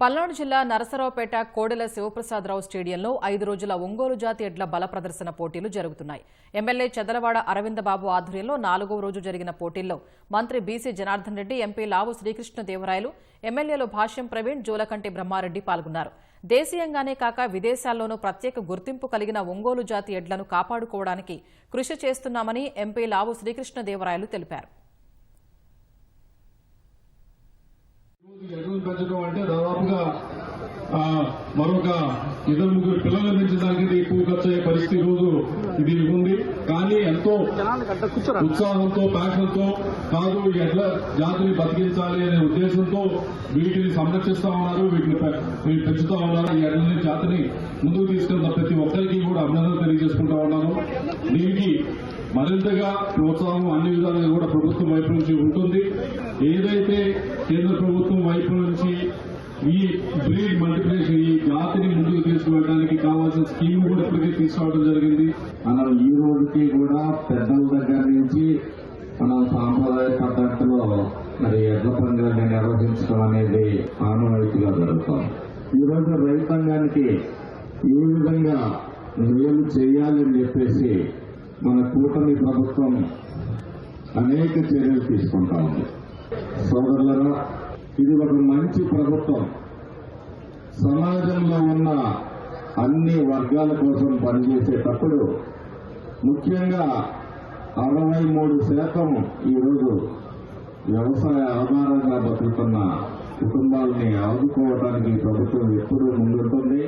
పల్నాడు జిల్లా నరసరావుపేట కోడెల శివప్రసాదరావు స్టేడియంలో 5 రోజుల ఒంగోలు జాతి ఎడ్ల బల ప్రదర్శన పోటీలు జరుగుతున్నాయి. ఎమ్మెల్యే చదలవాడ అరవిందబాబు ఆధ్వర్యంలో 4వ రోజు జరిగిన పోటీల్లో మంత్రి బీసీ జనార్దన్ రెడ్డి, ఎంపీ లావు శ్రీకృష్ణదేవరాయలు, ఎమ్మెల్యేలు భాష్యం ప్రవీణ్, జోలకంటి బ్రహ్మారెడ్డి పాల్గొన్నారు. దేశీయంగానే కాక విదేశాల్లోనూ ప్రత్యేక గుర్తింపు కలిగిన ఒంగోలు జాతి ఎడ్లను కాపాడుకోవడానికి కృషి చేస్తున్నామని ఎంపీ లావు శ్రీకృష్ణదేవరాయలు తెలిపారు. ఎరువులు పెంచడం అంటే దాదాపుగా మరొక 2-3 పిల్లలు పెంచడానికి ఎక్కువ ఖర్చు అయ్యే పరిస్థితి రోజు ఇది ఉంది. కానీ ఎంతో ఉత్సాహంతో, ప్యాషన్తో కాదు ఈ ఎడ్ల జాతిని బతికించాలి అనే ఉద్దేశంతో వీటిని సంరక్షిస్తా ఉన్నారు, వీటిని పెంచుతా ఉన్నారు. ఈ ఎడ్ల జాతిని ముందుకు తీసుకెళ్తున్న ప్రతి ఒక్కరికి కూడా అభినందనలు తెలియజేసుకుంటా ఉన్నాను. దీనికి మరింతగా ప్రోత్సాహం అన్ని విధాలుగా కూడా ప్రభుత్వం వైపు నుంచి ఉంటుంది. ఏదైతే కేంద్ర ప్రభుత్వం వైపు నుంచి ఈ బ్రీడ్ మల్టిప్లికేషన్, ఈ జాతిని ముందుకు తీసుకువెళ్ళడానికి కావాల్సిన స్కీమ్ కూడా ఇప్పటికే తీసుకురావడం జరిగింది. మనం ఈ రోజుకి కూడా పెద్దల దగ్గర నుంచి మనం సాంప్రదాయ పద్ధతిలో మరి ఎడ్ల పందాన్ని నిర్వహించడం అనేది ఆనవాయితీగా జరుగుతాం. ఈ రోజు రైతాంగానికి ఏ విధంగా మేలు చేయాలని చెప్పేసి మన కూటమి ప్రభుత్వం అనేక చర్యలు తీసుకుంటా ఉంది. సోదరులరా, ఇది ఒక మంచి ప్రభుత్వం. సమాజంలో ఉన్న అన్ని వర్గాల కోసం పనిచేసేటప్పుడు ముఖ్యంగా 63% ఈరోజు వ్యవసాయ ఆధారంగా బతుకుతున్న కుటుంబాలని ఆదుకోవడానికి ప్రభుత్వం ఎప్పుడూ ముందుంటుంది.